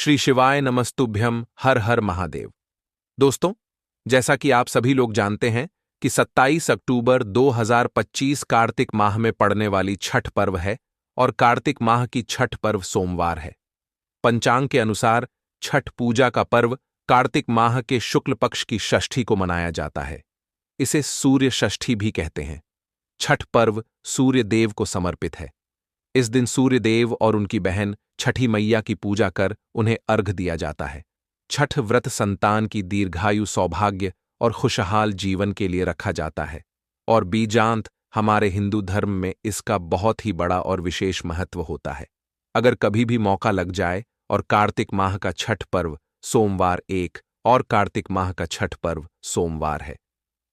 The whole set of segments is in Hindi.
श्री शिवाय नमस्तुभ्यम हर हर महादेव। दोस्तों, जैसा कि आप सभी लोग जानते हैं कि 27 अक्टूबर 2025 कार्तिक माह में पड़ने वाली छठ पर्व है और कार्तिक माह की छठ पर्व सोमवार है। पंचांग के अनुसार छठ पूजा का पर्व कार्तिक माह के शुक्ल पक्ष की षष्ठी को मनाया जाता है। इसे सूर्य षष्ठी भी कहते हैं। छठ पर्व सूर्य देव को समर्पित है। इस दिन सूर्य देव और उनकी बहन छठी मैया की पूजा कर उन्हें अर्घ दिया जाता है। छठ व्रत संतान की दीर्घायु, सौभाग्य और खुशहाल जीवन के लिए रखा जाता है और बीजांत हमारे हिंदू धर्म में इसका बहुत ही बड़ा और विशेष महत्व होता है। अगर कभी भी मौका लग जाए और कार्तिक माह का छठ पर्व सोमवार एक और कार्तिक माह का छठ पर्व सोमवार है।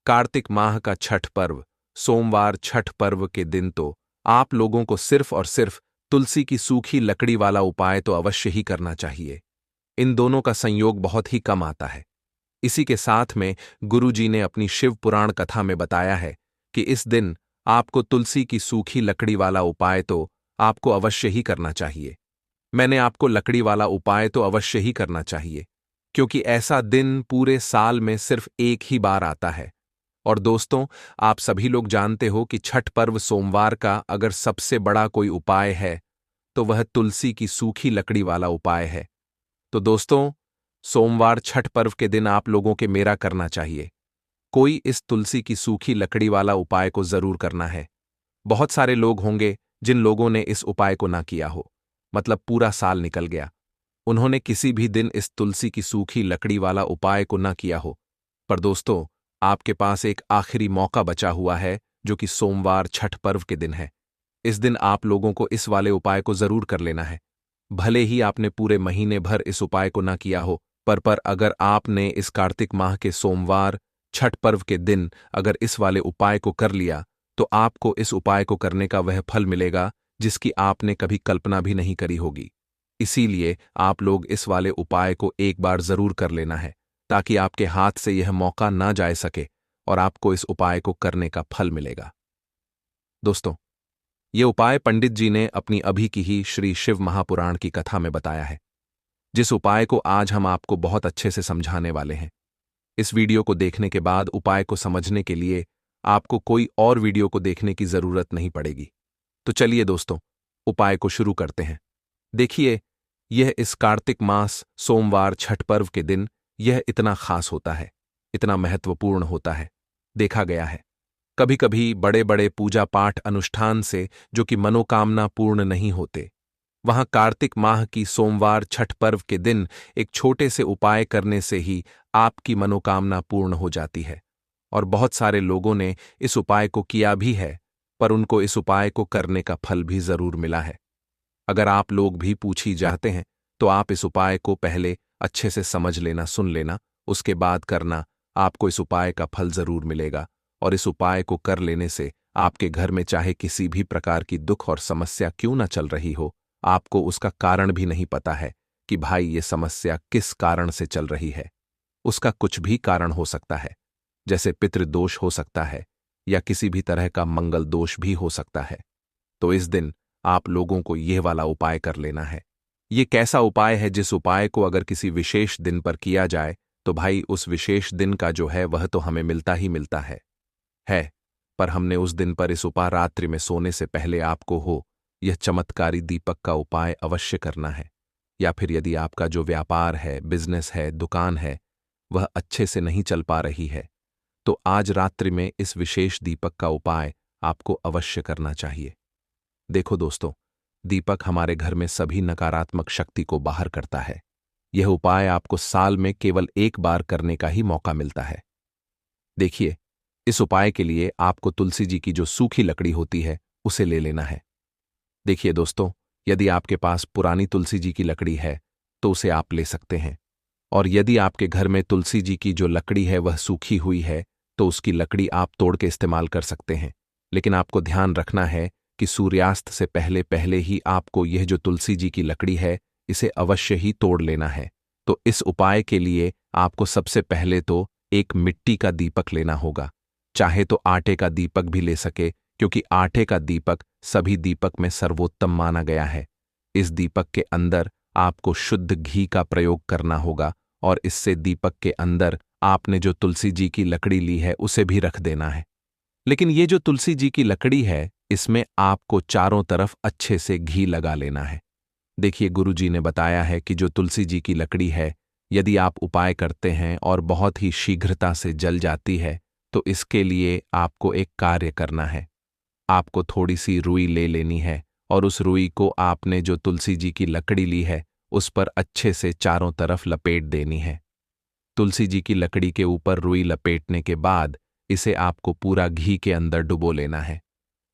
कार्तिक माह का छठ पर्व सोमवार छठ पर्व के दिन तो आप लोगों को सिर्फ और सिर्फ तुलसी की सूखी लकड़ी वाला उपाय तो अवश्य ही करना चाहिए। इन दोनों का संयोग बहुत ही कम आता है। इसी के साथ में गुरुजी ने अपनी शिव पुराण कथा में बताया है कि इस दिन आपको तुलसी की सूखी लकड़ी वाला उपाय तो आपको अवश्य ही करना चाहिए। मैंने आपको लकड़ी वाला उपाय तो अवश्य ही करना चाहिए, क्योंकि ऐसा दिन पूरे साल में सिर्फ एक ही बार आता है। और दोस्तों, आप सभी लोग जानते हो कि छठ पर्व सोमवार का अगर सबसे बड़ा कोई उपाय है तो वह तुलसी की सूखी लकड़ी वाला उपाय है। तो दोस्तों, सोमवार छठ पर्व के दिन आप लोगों के मेरा करना चाहिए। कोई इस तुलसी की सूखी लकड़ी वाला उपाय को जरूर करना है। बहुत सारे लोग होंगे जिन लोगों ने इस उपाय को ना किया हो, मतलब पूरा साल निकल गया, उन्होंने किसी भी दिन इस तुलसी की सूखी लकड़ी वाला उपाय को ना किया हो। पर दोस्तों, आपके पास एक आखिरी मौका बचा हुआ है, जो कि सोमवार छठ पर्व के दिन है। इस दिन आप लोगों को इस वाले उपाय को जरूर कर लेना है। भले ही आपने पूरे महीने भर इस उपाय को ना किया हो, पर अगर आपने इस कार्तिक माह के सोमवार छठ पर्व के दिन अगर इस वाले उपाय को कर लिया, तो आपको इस उपाय को करने का वह फल मिलेगा जिसकी आपने कभी कल्पना भी नहीं करी होगी। इसीलिए आप लोग इस वाले उपाय को एक बार जरूर कर लेना है, ताकि आपके हाथ से यह मौका ना जा सके और आपको इस उपाय को करने का फल मिलेगा। दोस्तों, ये उपाय पंडित जी ने अपनी अभी की ही श्री शिव महापुराण की कथा में बताया है, जिस उपाय को आज हम आपको बहुत अच्छे से समझाने वाले हैं। इस वीडियो को देखने के बाद उपाय को समझने के लिए आपको कोई और वीडियो को देखने की जरूरत नहीं पड़ेगी। तो चलिए दोस्तों, उपाय को शुरू करते हैं। देखिए, यह इस कार्तिक मास सोमवार छठ पर्व के दिन यह इतना खास होता है, इतना महत्वपूर्ण होता है। देखा गया है कभी कभी बड़े बड़े पूजा पाठ अनुष्ठान से जो कि मनोकामना पूर्ण नहीं होते, वहां कार्तिक माह की सोमवार छठ पर्व के दिन एक छोटे से उपाय करने से ही आपकी मनोकामना पूर्ण हो जाती है। और बहुत सारे लोगों ने इस उपाय को किया भी है, पर उनको इस उपाय को करने का फल भी जरूर मिला है। अगर आप लोग भी पूछी जाते हैं तो आप इस उपाय को पहले अच्छे से समझ लेना, सुन लेना, उसके बाद करना। आपको इस उपाय का फल जरूर मिलेगा और इस उपाय को कर लेने से आपके घर में चाहे किसी भी प्रकार की दुख और समस्या क्यों ना चल रही हो, आपको उसका कारण भी नहीं पता है कि भाई ये समस्या किस कारण से चल रही है। उसका कुछ भी कारण हो सकता है, जैसे पितृदोष हो सकता है या किसी भी तरह का मंगल दोष भी हो सकता है। तो इस दिन आप लोगों को यह वाला उपाय कर लेना है। ये कैसा उपाय है जिस उपाय को अगर किसी विशेष दिन पर किया जाए तो भाई उस विशेष दिन का जो है वह तो हमें मिलता ही मिलता है। पर हमने उस दिन पर इस उपाय रात्रि में सोने से पहले आपको हो यह चमत्कारी दीपक का उपाय अवश्य करना है। या फिर यदि आपका जो व्यापार है, बिजनेस है, दुकान है, वह अच्छे से नहीं चल पा रही है, तो आज रात्रि में इस विशेष दीपक का उपाय आपको अवश्य करना चाहिए। देखो दोस्तों, दीपक हमारे घर में सभी नकारात्मक शक्ति को बाहर करता है। यह उपाय आपको साल में केवल एक बार करने का ही मौका मिलता है। देखिए, इस उपाय के लिए आपको तुलसी जी की जो सूखी लकड़ी होती है उसे ले लेना है। देखिए दोस्तों, यदि आपके पास पुरानी तुलसी जी की लकड़ी है तो उसे आप ले सकते हैं, और यदि आपके घर में तुलसी जी की जो लकड़ी है वह सूखी हुई है तो उसकी लकड़ी आप तोड़ के इस्तेमाल कर सकते हैं। लेकिन आपको ध्यान रखना है कि सूर्यास्त से पहले पहले ही आपको यह जो तुलसी जी की लकड़ी है इसे अवश्य ही तोड़ लेना है। तो इस उपाय के लिए आपको सबसे पहले तो एक मिट्टी का दीपक लेना होगा। चाहे तो आटे का दीपक भी ले सके, क्योंकि आटे का दीपक सभी दीपक में सर्वोत्तम माना गया है। इस दीपक के अंदर आपको शुद्ध घी का प्रयोग करना होगा और इससे दीपक के अंदर आपने जो तुलसी जी की लकड़ी ली है उसे भी रख देना है। लेकिन ये जो तुलसी जी की लकड़ी है, इसमें आपको चारों तरफ अच्छे से घी लगा लेना है। देखिए, गुरुजी ने बताया है कि जो तुलसी जी की लकड़ी है, यदि आप उपाय करते हैं और बहुत ही शीघ्रता से जल जाती है, तो इसके लिए आपको एक कार्य करना है। आपको थोड़ी सी रुई ले लेनी है और उस रुई को आपने जो तुलसी जी की लकड़ी ली है उस पर अच्छे से चारों तरफ लपेट देनी है। तुलसी जी की लकड़ी के ऊपर रुई लपेटने के बाद इसे आपको पूरा घी के अंदर डुबो लेना है।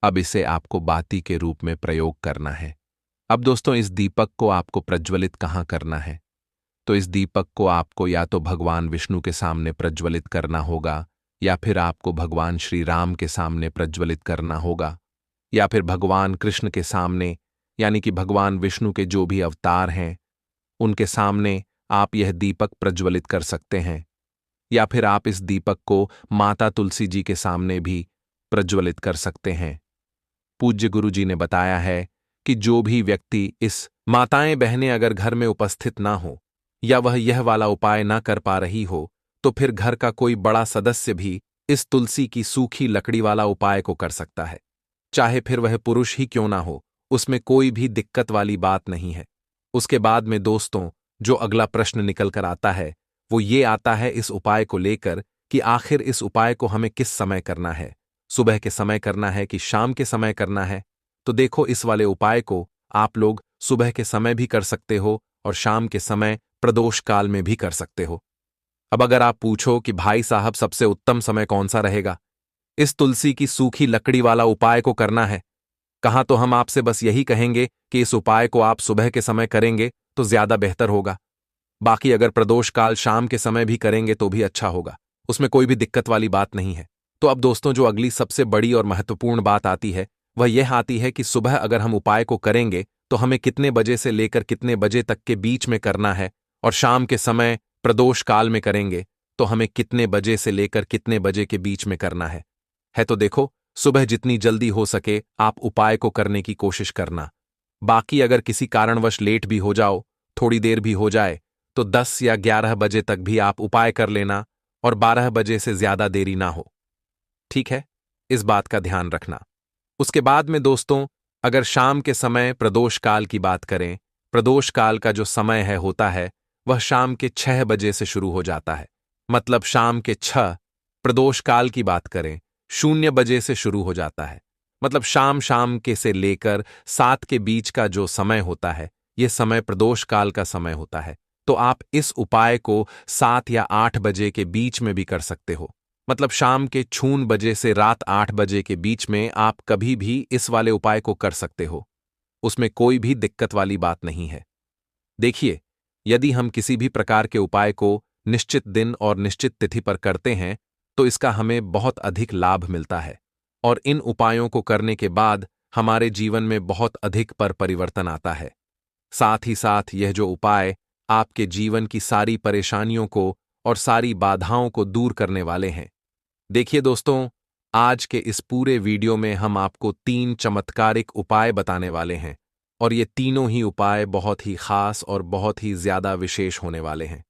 अब इसे आपको बाती के रूप में प्रयोग करना है। अब दोस्तों, इस दीपक को आपको प्रज्वलित कहाँ करना है? तो इस दीपक को आपको या तो भगवान विष्णु के सामने प्रज्वलित करना होगा, या फिर आपको भगवान श्री राम के सामने प्रज्वलित करना होगा, या फिर भगवान कृष्ण के सामने, यानी कि भगवान विष्णु के जो भी अवतार हैं उनके सामने आप यह दीपक प्रज्वलित कर सकते हैं। या फिर आप इस दीपक को माता तुलसी जी के सामने भी प्रज्वलित कर सकते हैं। पूज्य गुरु जी ने बताया है कि जो भी व्यक्ति इस माताएं बहनें अगर घर में उपस्थित ना हो या वह यह वाला उपाय ना कर पा रही हो, तो फिर घर का कोई बड़ा सदस्य भी इस तुलसी की सूखी लकड़ी वाला उपाय को कर सकता है। चाहे फिर वह पुरुष ही क्यों ना हो, उसमें कोई भी दिक्कत वाली बात नहीं है। उसके बाद में दोस्तों, जो अगला प्रश्न निकल कर आता है वो ये आता है इस उपाय को लेकर कि आखिर इस उपाय को हमें किस समय करना है, सुबह के समय करना है कि शाम के समय करना है। तो देखो, इस वाले उपाय को आप लोग सुबह के समय भी कर सकते हो और शाम के समय प्रदोष काल में भी कर सकते हो। अब अगर आप पूछो कि भाई साहब सबसे उत्तम समय कौन सा रहेगा इस तुलसी की सूखी लकड़ी वाला उपाय को करना है, कहाँ तो हम आपसे बस यही कहेंगे कि इस उपाय को आप सुबह के समय करेंगे तो ज्यादा बेहतर होगा। बाकी अगर प्रदोष काल शाम के समय भी करेंगे तो भी अच्छा होगा, उसमें कोई भी दिक्कत वाली बात नहीं है। तो अब दोस्तों, जो अगली सबसे बड़ी और महत्वपूर्ण बात आती है वह यह आती है कि सुबह अगर हम उपाय को करेंगे तो हमें कितने बजे से लेकर कितने बजे तक के बीच में करना है, और शाम के समय प्रदोष काल में करेंगे तो हमें कितने बजे से लेकर कितने बजे के बीच में करना है तो देखो, सुबह जितनी जल्दी हो सके आप उपाय को करने की कोशिश करना। बाकी अगर किसी कारणवश लेट भी हो जाओ, थोड़ी देर भी हो जाए, तो 10 या 11 बजे तक भी आप उपाय कर लेना और 12 बजे से ज्यादा देरी ना हो। ठीक है, इस बात का ध्यान रखना। उसके बाद में दोस्तों, अगर शाम के समय प्रदोष काल की बात करें, प्रदोष काल का जो समय होता है वह शाम के 6 बजे से शुरू हो जाता है। मतलब शाम के 6, प्रदोष काल की बात करें 0 बजे से शुरू हो जाता है। मतलब शाम शाम के से लेकर 7 के बीच का जो समय होता है, यह समय प्रदोष काल का समय होता है। तो आप इस उपाय को 7 या 8 बजे के बीच में भी कर सकते हो। मतलब शाम के 6 बजे से रात 8 बजे के बीच में आप कभी भी इस वाले उपाय को कर सकते हो, उसमें कोई भी दिक्कत वाली बात नहीं है। देखिए, यदि हम किसी भी प्रकार के उपाय को निश्चित दिन और निश्चित तिथि पर करते हैं तो इसका हमें बहुत अधिक लाभ मिलता है, और इन उपायों को करने के बाद हमारे जीवन में बहुत अधिक परिवर्तन आता है। साथ ही साथ यह जो उपाय आपके जीवन की सारी परेशानियों को और सारी बाधाओं को दूर करने वाले हैं। देखिए दोस्तों, आज के इस पूरे वीडियो में हम आपको 3 चमत्कारिक उपाय बताने वाले हैं, और ये तीनों ही उपाय बहुत ही खास और बहुत ही ज्यादा विशेष होने वाले हैं।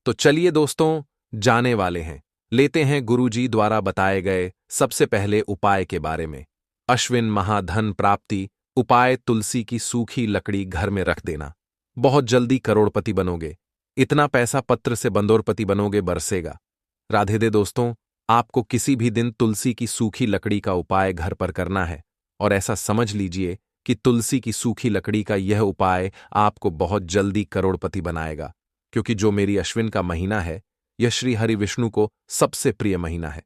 तो चलिए दोस्तों, जाने वाले हैं, लेते हैं गुरुजी द्वारा बताए गए सबसे पहले उपाय के बारे में। अश्विन महाधन प्राप्ति उपाय। तुलसी की सूखी लकड़ी घर में रख देना, बहुत जल्दी करोड़पति बनोगे। इतना पैसा पत्र से बंदोरपति बनोगे, बरसेगा। राधे दे दोस्तों, आपको किसी भी दिन तुलसी की सूखी लकड़ी का उपाय घर पर करना है, और ऐसा समझ लीजिए कि तुलसी की सूखी लकड़ी का यह उपाय आपको बहुत जल्दी करोड़पति बनाएगा, क्योंकि जो मेरी अश्विन का महीना है यह श्री हरि विष्णु को सबसे प्रिय महीना है।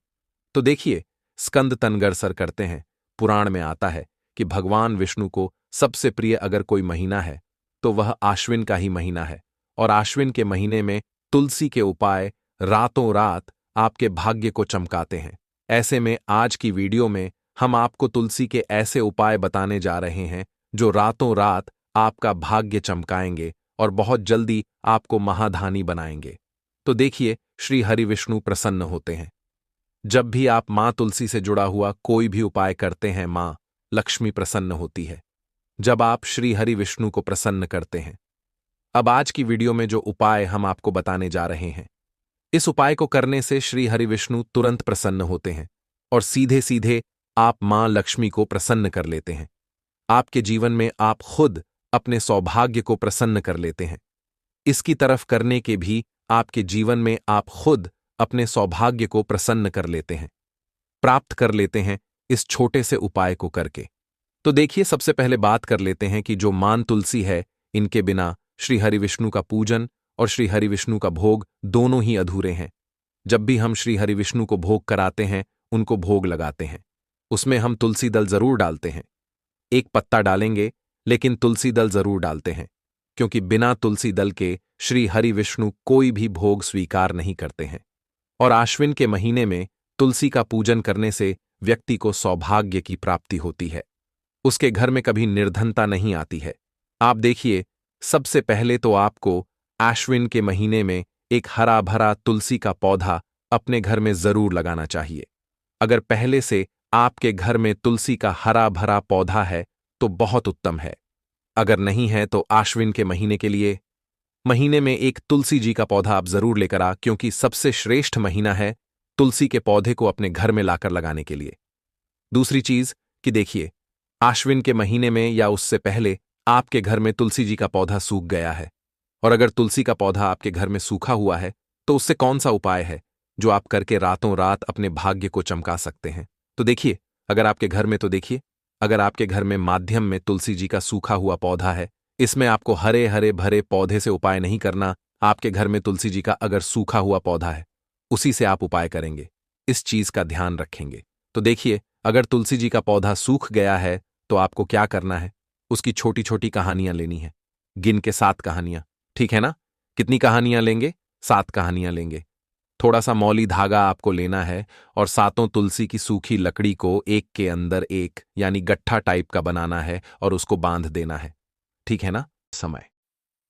तो देखिए, स्कंद तनगरसर करते हैं, पुराण में आता है कि भगवान विष्णु को सबसे प्रिय अगर कोई महीना है तो वह आश्विन का ही महीना है, और आश्विन के महीने में तुलसी के उपाय रातों रात आपके भाग्य को चमकाते हैं। ऐसे में आज की वीडियो में हम आपको तुलसी के ऐसे उपाय बताने जा रहे हैं जो रातों रात आपका भाग्य चमकाएंगे और बहुत जल्दी आपको महाधानी बनाएंगे। तो देखिए, श्री हरि विष्णु प्रसन्न होते हैं। जब भी आप मां तुलसी से जुड़ा हुआ कोई भी उपाय करते हैं, मां लक्ष्मी प्रसन्न होती है। जब आप श्री हरि विष्णु को प्रसन्न करते हैं अब आज की वीडियो में जो उपाय हम आपको बताने जा रहे हैं, इस उपाय को करने से श्री हरिविष्णु तुरंत प्रसन्न होते हैं और सीधे सीधे आप मां लक्ष्मी को प्रसन्न कर लेते हैं। आपके जीवन में आप खुद अपने सौभाग्य को प्रसन्न कर लेते हैं। इसकी तरफ करने के भी आपके जीवन में आप खुद अपने सौभाग्य को प्रसन्न कर लेते हैं, प्राप्त कर लेते हैं इस छोटे से उपाय को करके। तो देखिए, सबसे पहले बात कर लेते हैं कि जो मान तुलसी है, इनके बिना श्री हरिविष्णु का पूजन और श्री हरिविष्णु का भोग दोनों ही अधूरे हैं। जब भी हम श्री हरिविष्णु को भोग कराते हैं, उनको भोग लगाते हैं, उसमें हम तुलसी दल जरूर डालते हैं। एक पत्ता डालेंगे, लेकिन तुलसी दल जरूर डालते हैं, क्योंकि बिना तुलसी दल के श्री हरिविष्णु कोई भी भोग स्वीकार नहीं करते हैं। और आश्विन के महीने में तुलसी का पूजन करने से व्यक्ति को सौभाग्य की प्राप्ति होती है। उसके घर में कभी निर्धनता नहीं आती है। आप देखिए, सबसे पहले तो आपको आश्विन के महीने में एक हरा भरा तुलसी का पौधा अपने घर में जरूर लगाना चाहिए। अगर पहले से आपके घर में तुलसी का हरा भरा पौधा है तो बहुत उत्तम है। अगर नहीं है तो आश्विन के महीने के लिए महीने में एक तुलसी जी का पौधा आप जरूर लेकर आ, क्योंकि सबसे श्रेष्ठ महीना है तुलसी के पौधे को अपने घर में लाकर लगाने के लिए। दूसरी चीज कि देखिए, आश्विन के महीने में या उससे पहले आपके घर में तुलसी जी का पौधा सूख गया है, और अगर तुलसी का पौधा आपके घर में सूखा हुआ है तो उससे कौन सा उपाय है जो आप करके रातों रात अपने भाग्य को चमका सकते हैं। तो देखिए, अगर आपके घर में माध्यम में तुलसी जी का सूखा हुआ पौधा है, इसमें आपको हरे हरे भरे पौधे से उपाय नहीं करना। आपके घर में तुलसी जी का अगर सूखा हुआ पौधा है, उसी से आप उपाय करेंगे। इस चीज का ध्यान रखेंगे। तो देखिए, अगर तुलसी जी का पौधा सूख गया है तो आपको क्या करना है, उसकी छोटी छोटी कहानियां लेनी है, गिन के 7 कहानियां। ठीक है ना? कितनी कहानियां लेंगे? 7 कहानियां लेंगे। थोड़ा सा मौली धागा आपको लेना है और 7 तुलसी की सूखी लकड़ी को एक के अंदर एक यानी गट्ठा टाइप का बनाना है और उसको बांध देना है। ठीक है ना?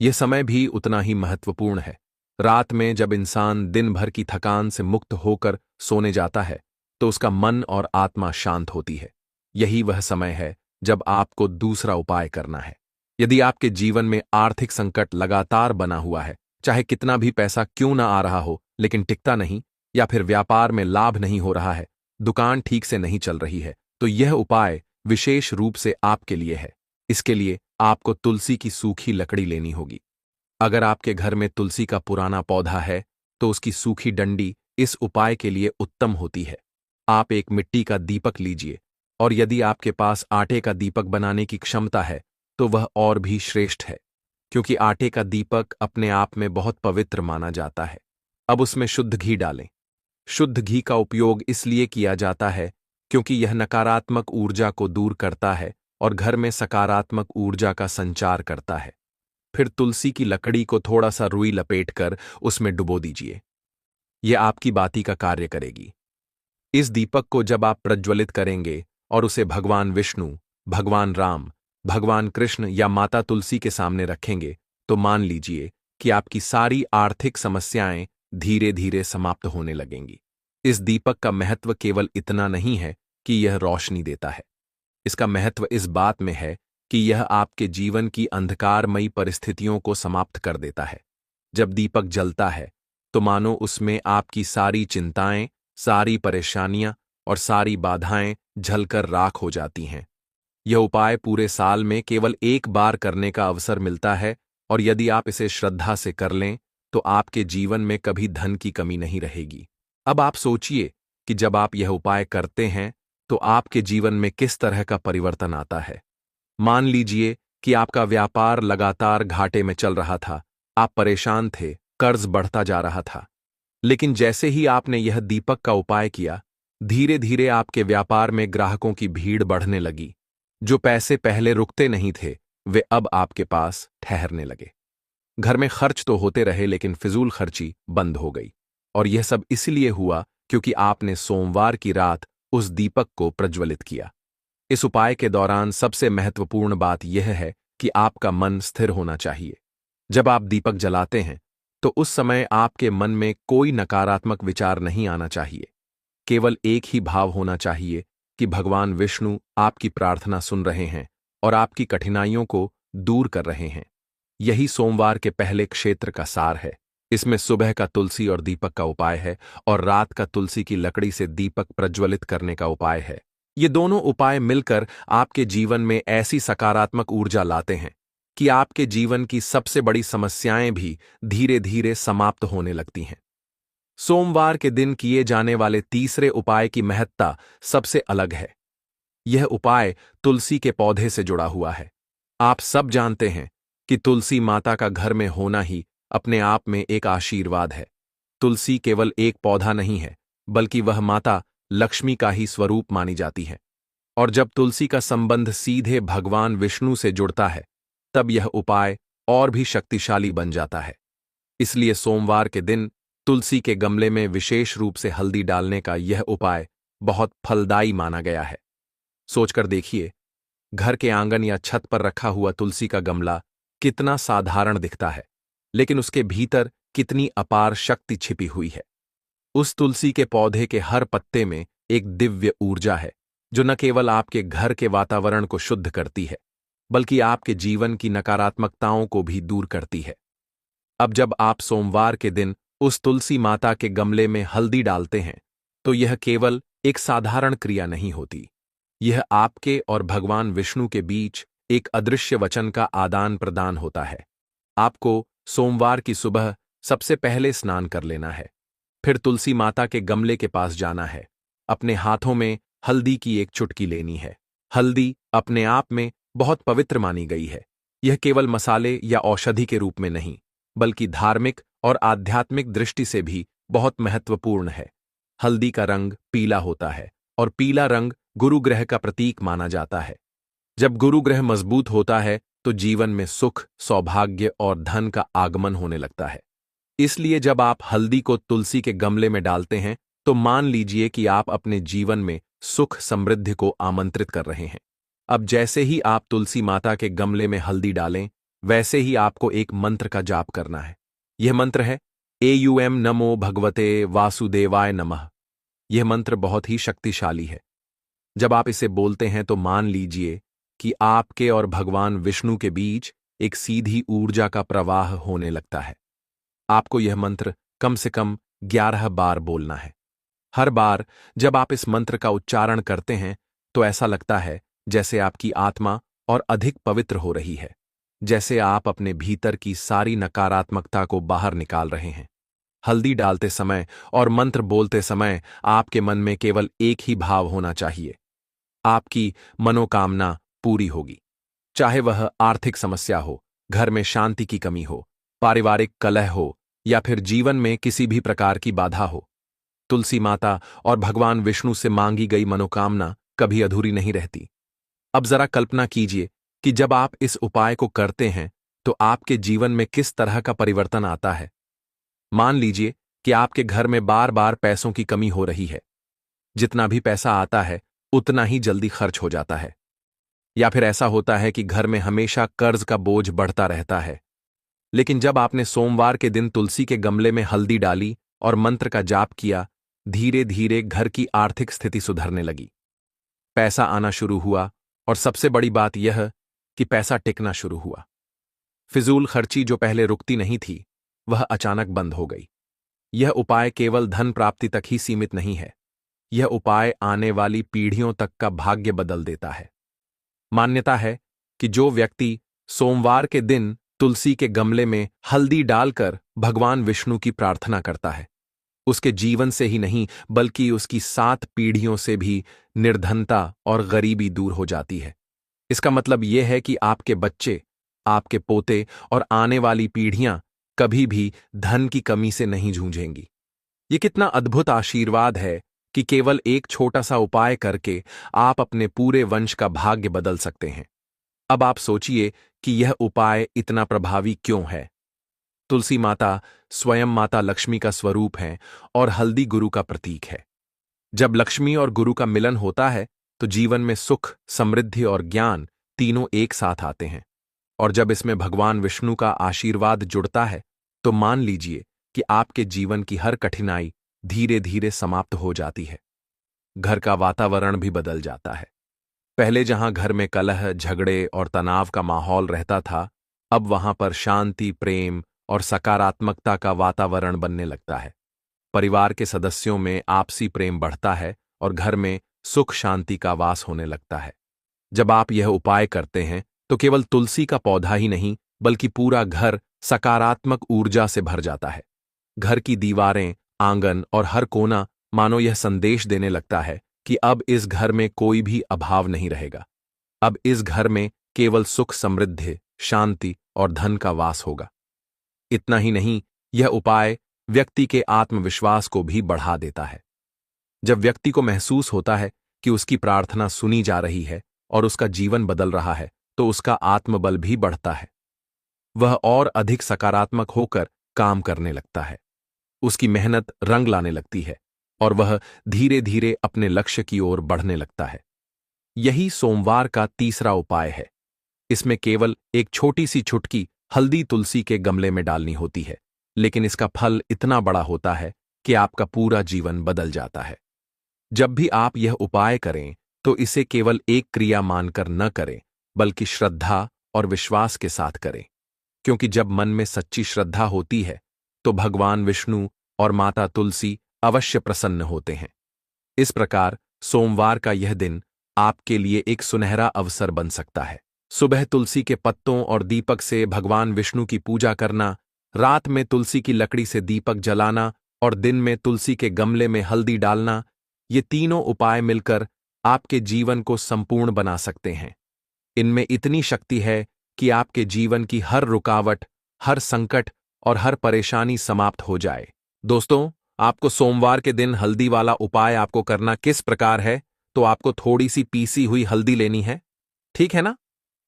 यह समय भी उतना ही महत्वपूर्ण है। रात में जब इंसान दिन भर की थकान से मुक्त होकर सोने जाता है तो उसका मन और आत्मा शांत होती है। यही वह समय है जब आपको दूसरा उपाय करना है। यदि आपके जीवन में आर्थिक संकट लगातार बना हुआ है, चाहे कितना भी पैसा क्यों ना आ रहा हो लेकिन टिकता नहीं, या फिर व्यापार में लाभ नहीं हो रहा है, दुकान ठीक से नहीं चल रही है, तो यह उपाय विशेष रूप से आपके लिए है। इसके लिए आपको तुलसी की सूखी लकड़ी लेनी होगी। अगर आपके घर में तुलसी का पुराना पौधा है तो उसकी सूखी डंडी इस उपाय के लिए उत्तम होती है। आप एक मिट्टी का दीपक लीजिए, और यदि आपके पास आटे का दीपक बनाने की क्षमता है तो वह और भी श्रेष्ठ है, क्योंकि आटे का दीपक अपने आप में बहुत पवित्र माना जाता है। अब उसमें शुद्ध घी डालें। शुद्ध घी का उपयोग इसलिए किया जाता है क्योंकि यह नकारात्मक ऊर्जा को दूर करता है और घर में सकारात्मक ऊर्जा का संचार करता है। फिर तुलसी की लकड़ी को थोड़ा सा रुई लपेटकर उसमें डुबो दीजिए। यह आपकी बाती का कार्य करेगी। इस दीपक को जब आप प्रज्वलित करेंगे और उसे भगवान विष्णु, भगवान राम, भगवान कृष्ण या माता तुलसी के सामने रखेंगे तो मान लीजिए कि आपकी सारी आर्थिक समस्याएं धीरे धीरे समाप्त होने लगेंगी। इस दीपक का महत्व केवल इतना नहीं है कि यह रोशनी देता है। इसका महत्व इस बात में है कि यह आपके जीवन की अंधकारमयी परिस्थितियों को समाप्त कर देता है। जब दीपक जलता है तो मानो उसमें आपकी सारी चिंताएं, सारी परेशानियां और सारी बाधाएं झलकर राख हो जाती हैं। यह उपाय पूरे साल में केवल एक बार करने का अवसर मिलता है, और यदि आप इसे श्रद्धा से कर लें तो आपके जीवन में कभी धन की कमी नहीं रहेगी। अब आप सोचिए कि जब आप यह उपाय करते हैं तो आपके जीवन में किस तरह का परिवर्तन आता है। मान लीजिए कि आपका व्यापार लगातार घाटे में चल रहा था, आप परेशान थे, कर्ज बढ़ता जा रहा था, लेकिन जैसे ही आपने यह दीपक का उपाय किया, धीरे धीरे आपके व्यापार में ग्राहकों की भीड़ बढ़ने लगी। जो पैसे पहले रुकते नहीं थे वे अब आपके पास ठहरने लगे। घर में खर्च तो होते रहे लेकिन फिजूल खर्ची बंद हो गई, और यह सब इसलिए हुआ क्योंकि आपने सोमवार की रात उस दीपक को प्रज्वलित किया। इस उपाय के दौरान सबसे महत्वपूर्ण बात यह है कि आपका मन स्थिर होना चाहिए। जब आप दीपक जलाते हैं तो उस समय आपके मन में कोई नकारात्मक विचार नहीं आना चाहिए। केवल एक ही भाव होना चाहिए कि भगवान विष्णु आपकी प्रार्थना सुन रहे हैं और आपकी कठिनाइयों को दूर कर रहे हैं। यही सोमवार के पहले क्षेत्र का सार है। इसमें सुबह का तुलसी और दीपक का उपाय है और रात का तुलसी की लकड़ी से दीपक प्रज्वलित करने का उपाय है। ये दोनों उपाय मिलकर आपके जीवन में ऐसी सकारात्मक ऊर्जा लाते हैं कि आपके जीवन की सबसे बड़ी समस्याएं भी धीरे धीरे समाप्त होने लगती हैं। सोमवार के दिन किए जाने वाले तीसरे उपाय की महत्ता सबसे अलग है। यह उपाय तुलसी के पौधे से जुड़ा हुआ है। आप सब जानते हैं कि तुलसी माता का घर में होना ही अपने आप में एक आशीर्वाद है। तुलसी केवल एक पौधा नहीं है, बल्कि वह माता लक्ष्मी का ही स्वरूप मानी जाती है। और जब तुलसी का संबंध सीधे भगवान विष्णु से जुड़ता है, तब यह उपाय और भी शक्तिशाली बन जाता है। इसलिए सोमवार के दिन तुलसी के गमले में विशेष रूप से हल्दी डालने का यह उपाय बहुत फलदायी माना गया है। सोचकर देखिए, घर के आंगन या छत पर रखा हुआ तुलसी का गमला कितना साधारण दिखता है, लेकिन उसके भीतर कितनी अपार शक्ति छिपी हुई है। उस तुलसी के पौधे के हर पत्ते में एक दिव्य ऊर्जा है, जो न केवल आपके घर के वातावरण को शुद्ध करती है, बल्कि आपके जीवन की नकारात्मकताओं को भी दूर करती है। अब जब आप सोमवार के दिन उस तुलसी माता के गमले में हल्दी डालते हैं, तो यह केवल एक साधारण क्रिया नहीं होती। यह आपके और भगवान विष्णु के बीच एक अदृश्य वचन का आदान प्रदान होता है। आपको सोमवार की सुबह सबसे पहले स्नान कर लेना है, फिर तुलसी माता के गमले के पास जाना है। अपने हाथों में हल्दी की एक चुटकी लेनी है। हल्दी अपने आप में बहुत पवित्र मानी गई है। यह केवल मसाले या औषधि के रूप में नहीं, बल्कि धार्मिक और आध्यात्मिक दृष्टि से भी बहुत महत्वपूर्ण है। हल्दी का रंग पीला होता है और पीला रंग गुरु ग्रह का प्रतीक माना जाता है। जब गुरु ग्रह मजबूत होता है तो जीवन में सुख, सौभाग्य और धन का आगमन होने लगता है। इसलिए जब आप हल्दी को तुलसी के गमले में डालते हैं, तो मान लीजिए कि आप अपने जीवन में सुख समृद्धि को आमंत्रित कर रहे हैं। अब जैसे ही आप तुलसी माता के गमले में हल्दी डालें, वैसे ही आपको एक मंत्र का जाप करना है। यह मंत्र है एयूएम नमो भगवते वासुदेवाय नमः। यह मंत्र बहुत ही शक्तिशाली है। जब आप इसे बोलते हैं तो मान लीजिए कि आपके और भगवान विष्णु के बीच एक सीधी ऊर्जा का प्रवाह होने लगता है। आपको यह मंत्र कम से कम 11 बार बोलना है। हर बार जब आप इस मंत्र का उच्चारण करते हैं, तो ऐसा लगता है जैसे आपकी आत्मा और अधिक पवित्र हो रही है, जैसे आप अपने भीतर की सारी नकारात्मकता को बाहर निकाल रहे हैं। हल्दी डालते समय और मंत्र बोलते समय आपके मन में केवल एक ही भाव होना चाहिए: आपकी मनोकामना पूरी होगी। चाहे वह आर्थिक समस्या हो, घर में शांति की कमी हो, पारिवारिक कलह हो या फिर जीवन में किसी भी प्रकार की बाधा हो, तुलसी माता और भगवान विष्णु से मांगी गई मनोकामना कभी अधूरी नहीं रहती। अब जरा कल्पना कीजिए कि जब आप इस उपाय को करते हैं तो आपके जीवन में किस तरह का परिवर्तन आता है। मान लीजिए कि आपके घर में बार बार पैसों की कमी हो रही है। जितना भी पैसा आता है उतना ही जल्दी खर्च हो जाता है। या फिर ऐसा होता है कि घर में हमेशा कर्ज का बोझ बढ़ता रहता है। लेकिन जब आपने सोमवार के दिन तुलसी के गमले में हल्दी डाली और मंत्र का जाप किया, धीरे धीरे घर की आर्थिक स्थिति सुधरने लगी। पैसा आना शुरू हुआ और सबसे बड़ी बात यह कि पैसा टिकना शुरू हुआ। फिजूल खर्ची जो पहले रुकती नहीं थी, वह अचानक बंद हो गई। यह उपाय केवल धन प्राप्ति तक ही सीमित नहीं है। यह उपाय आने वाली पीढ़ियों तक का भाग्य बदल देता है। मान्यता है कि जो व्यक्ति सोमवार के दिन तुलसी के गमले में हल्दी डालकर भगवान विष्णु की प्रार्थना करता है, उसके जीवन से ही नहीं बल्कि उसकी 7 पीढ़ियों से भी निर्धनता और गरीबी दूर हो जाती है। इसका मतलब यह है कि आपके बच्चे, आपके पोते और आने वाली पीढ़ियां कभी भी धन की कमी से नहीं जूझेंगी। ये कितना अद्भुत आशीर्वाद है कि केवल एक छोटा सा उपाय करके आप अपने पूरे वंश का भाग्य बदल सकते हैं। अब आप सोचिए कि यह उपाय इतना प्रभावी क्यों है। तुलसी माता स्वयं माता लक्ष्मी का स्वरूप है और हल्दी गुरु का प्रतीक है। जब लक्ष्मी और गुरु का मिलन होता है तो जीवन में सुख, समृद्धि और ज्ञान तीनों एक साथ आते हैं। और जब इसमें भगवान विष्णु का आशीर्वाद जुड़ता है तो मान लीजिए कि आपके जीवन की हर कठिनाई धीरे धीरे समाप्त हो जाती है। घर का वातावरण भी बदल जाता है। पहले जहां घर में कलह, झगड़े और तनाव का माहौल रहता था, अब वहां पर शांति, प्रेम और सकारात्मकता का वातावरण बनने लगता है। परिवार के सदस्यों में आपसी प्रेम बढ़ता है और घर में सुख शांति का वास होने लगता है। जब आप यह उपाय करते हैं तो केवल तुलसी का पौधा ही नहीं बल्कि पूरा घर सकारात्मक ऊर्जा से भर जाता है। घर की दीवारें, आंगन और हर कोना मानो यह संदेश देने लगता है कि अब इस घर में कोई भी अभाव नहीं रहेगा। अब इस घर में केवल सुख, समृद्धि, शांति और धन का वास होगा। इतना ही नहीं, यह उपाय व्यक्ति के आत्मविश्वास को भी बढ़ा देता है। जब व्यक्ति को महसूस होता है कि उसकी प्रार्थना सुनी जा रही है और उसका जीवन बदल रहा है, तो उसका आत्मबल भी बढ़ता है। वह और अधिक सकारात्मक होकर काम करने लगता है। उसकी मेहनत रंग लाने लगती है और वह धीरे धीरे अपने लक्ष्य की ओर बढ़ने लगता है। यही सोमवार का तीसरा उपाय है। इसमें केवल एक छोटी सी चुटकी हल्दी तुलसी के गमले में डालनी होती है, लेकिन इसका फल इतना बड़ा होता है कि आपका पूरा जीवन बदल जाता है। जब भी आप यह उपाय करें तो इसे केवल एक क्रिया मानकर न करें, बल्कि श्रद्धा और विश्वास के साथ करें, क्योंकि जब मन में सच्ची श्रद्धा होती है तो भगवान विष्णु और माता तुलसी अवश्य प्रसन्न होते हैं। इस प्रकार सोमवार का यह दिन आपके लिए एक सुनहरा अवसर बन सकता है। सुबह तुलसी के पत्तों और दीपक से भगवान विष्णु की पूजा करना, रात में तुलसी की लकड़ी से दीपक जलाना और दिन में तुलसी के गमले में हल्दी डालना, ये तीनों उपाय मिलकर आपके जीवन को संपूर्ण बना सकते हैं। इनमें इतनी शक्ति है कि आपके जीवन की हर रुकावट, हर संकट और हर परेशानी समाप्त हो जाए। दोस्तों, आपको सोमवार के दिन हल्दी वाला उपाय आपको करना किस प्रकार है, तो आपको थोड़ी सी पीसी हुई हल्दी लेनी है, ठीक है ना।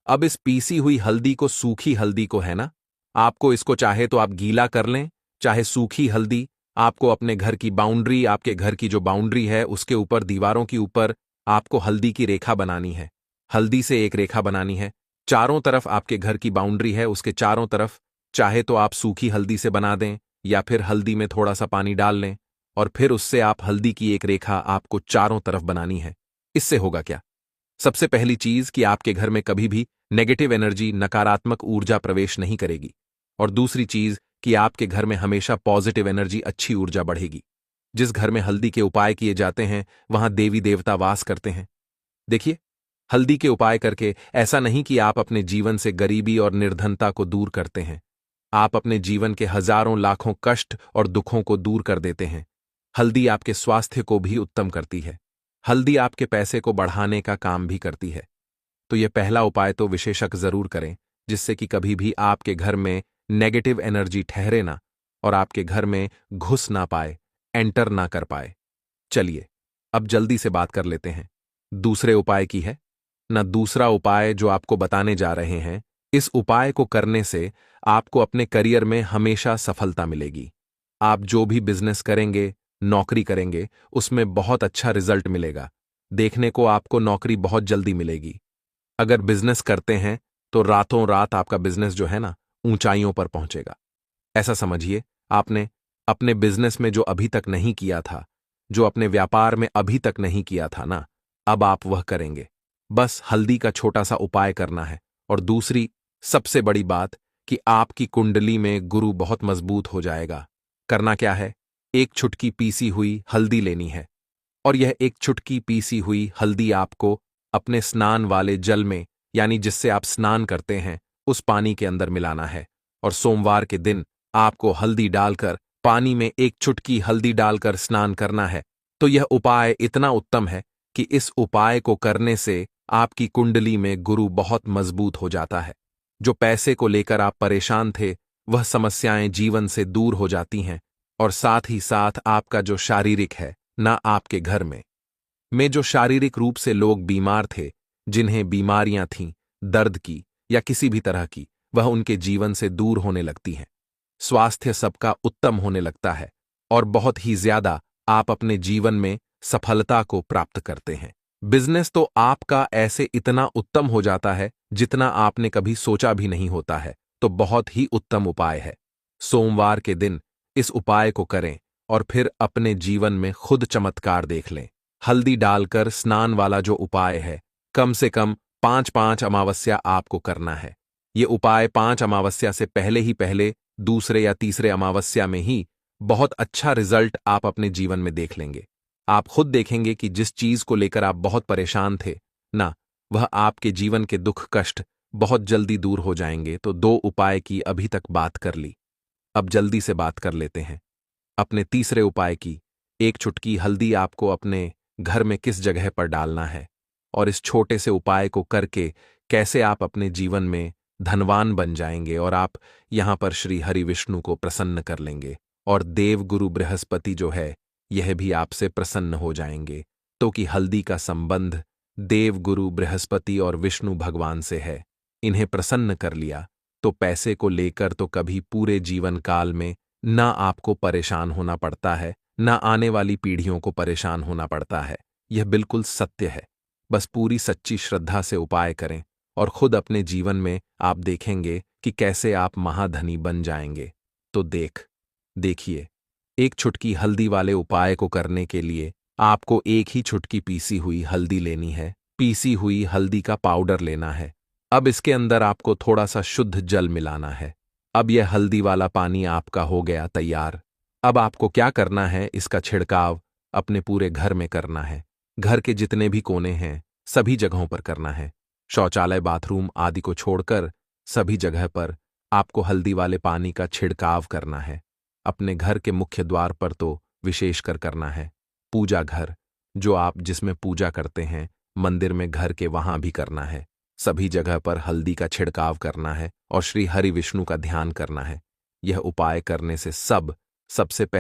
अब इस पीसी हुई हल्दी को, सूखी हल्दी को है ना, आपको इसको चाहे तो आप गीला कर लें, चाहे सूखी हल्दी आपको अपने घर की बाउंड्री, आपके घर की जो बाउंड्री है उसके ऊपर, दीवारों के ऊपर आपको हल्दी की रेखा बनानी है। हल्दी से एक रेखा बनानी है। चारों तरफ आपके घर की बाउंड्री है, उसके चारों तरफ चाहे तो आप सूखी हल्दी से बना दें या फिर हल्दी में थोड़ा सा पानी डाल लें और फिर उससे आप हल्दी की एक रेखा आपको चारों तरफ बनानी है। इससे होगा क्या? सबसे पहली चीज कि आपके घर में कभी भी नेगेटिव एनर्जी, नकारात्मक ऊर्जा प्रवेश नहीं करेगी, और दूसरी चीज कि आपके घर में हमेशा पॉजिटिव एनर्जी, अच्छी ऊर्जा बढ़ेगी। जिस घर में हल्दी के उपाय किए जाते हैं वहां देवी देवता वास करते हैं। देखिए, हल्दी के उपाय करके ऐसा नहीं कि आप अपने जीवन से गरीबी और निर्धनता को दूर करते हैं, आप अपने जीवन के हजारों लाखों कष्ट और दुखों को दूर कर देते हैं। हल्दी आपके स्वास्थ्य को भी उत्तम करती है। हल्दी आपके पैसे को बढ़ाने का काम भी करती है। तो यह पहला उपाय तो विशेषज्ञ जरूर करें, जिससे कि कभी भी आपके घर में नेगेटिव एनर्जी ठहरे ना और आपके घर में घुस ना पाए, एंटर ना कर पाए। चलिए अब जल्दी से बात कर लेते हैं दूसरे उपाय की है ना। दूसरा उपाय जो आपको बताने जा रहे हैं, इस उपाय को करने से आपको अपने करियर में हमेशा सफलता मिलेगी। आप जो भी बिजनेस करेंगे, नौकरी करेंगे, उसमें बहुत अच्छा रिजल्ट मिलेगा। देखने को आपको नौकरी बहुत जल्दी मिलेगी। अगर बिजनेस करते हैं तो रातों रात आपका बिजनेस जो है ना, ऊंचाइयों पर पहुंचेगा। ऐसा समझिए, आपने अपने बिजनेस में जो अभी तक नहीं किया था, जो अपने व्यापार में अभी तक नहीं किया था ना, अब आप वह करेंगे। बस हल्दी का छोटा सा उपाय करना है। और दूसरी सबसे बड़ी बात कि आपकी कुंडली में गुरु बहुत मजबूत हो जाएगा। करना क्या है? एक चुटकी पीसी हुई हल्दी लेनी है और यह एक चुटकी पीसी हुई हल्दी आपको अपने स्नान वाले जल में, यानी जिससे आप स्नान करते हैं, उस पानी के अंदर मिलाना है। और सोमवार के दिन आपको हल्दी डालकर, पानी में एक चुटकी हल्दी डालकर स्नान करना है। तो यह उपाय इतना उत्तम है कि इस उपाय को करने से आपकी कुंडली में गुरु बहुत मजबूत हो जाता है। जो पैसे को लेकर आप परेशान थे, वह समस्याएं जीवन से दूर हो जाती हैं, और साथ ही साथ आपका जो शारीरिक है ना, आपके घर में जो शारीरिक रूप से लोग बीमार थे, जिन्हें बीमारियां थीं, दर्द की या किसी भी तरह की, वह उनके जीवन से दूर होने लगती हैं। स्वास्थ्य सबका उत्तम होने लगता है और बहुत ही ज्यादा आप अपने जीवन में सफलता को प्राप्त करते हैं। बिजनेस तो आपका ऐसे इतना उत्तम हो जाता है जितना आपने कभी सोचा भी नहीं होता है। तो बहुत ही उत्तम उपाय है। सोमवार के दिन इस उपाय को करें और फिर अपने जीवन में खुद चमत्कार देख लें। हल्दी डालकर स्नान वाला जो उपाय है, कम से कम 5-5 अमावस्या आपको करना है। ये उपाय 5 अमावस्या से पहले दूसरे या तीसरे अमावस्या में ही बहुत अच्छा रिजल्ट आप अपने जीवन में देख लेंगे। आप खुद देखेंगे कि जिस चीज को लेकर आप बहुत परेशान थे ना, वह आपके जीवन के दुख कष्ट बहुत जल्दी दूर हो जाएंगे। तो 2 उपाय की अभी तक बात कर ली, अब जल्दी से बात कर लेते हैं अपने तीसरे उपाय की। 1 चुटकी हल्दी आपको अपने घर में किस जगह पर डालना है और इस छोटे से उपाय को करके कैसे आप अपने जीवन में धनवान बन जाएंगे और आप यहां पर श्री हरि विष्णु को प्रसन्न कर लेंगे और देव गुरु बृहस्पति जो है यह भी आपसे प्रसन्न हो जाएंगे। तो कि हल्दी का संबंध देव गुरु बृहस्पति और विष्णु भगवान से है। इन्हें प्रसन्न कर लिया तो पैसे को लेकर तो कभी पूरे जीवन काल में ना आपको परेशान होना पड़ता है, ना आने वाली पीढ़ियों को परेशान होना पड़ता है। यह बिल्कुल सत्य है। बस पूरी सच्ची श्रद्धा से उपाय करें और खुद अपने जीवन में आप देखेंगे कि कैसे आप महाधनी बन जाएंगे। तो देखिए, 1 चुटकी हल्दी वाले उपाय को करने के लिए आपको 1 ही चुटकी पीसी हुई हल्दी लेनी है। पीसी हुई हल्दी का पाउडर लेना है। अब इसके अंदर आपको थोड़ा सा शुद्ध जल मिलाना है। अब यह हल्दी वाला पानी आपका हो गया तैयार। अब आपको क्या करना है, इसका छिड़काव अपने पूरे घर में करना है। घर के जितने भी कोने हैं सभी जगहों पर करना है। शौचालय, बाथरूम आदि को छोड़कर सभी जगह पर आपको हल्दी वाले पानी का छिड़काव करना है। अपने घर के मुख्य द्वार पर तो विशेषकर करना है। पूजा घर जो आप जिसमें पूजा करते हैं, मंदिर में, घर के वहां भी करना है। सभी जगह पर हल्दी का छिड़काव करना है और श्री हरि विष्णु का ध्यान करना है। यह उपाय करने से सबसे पहले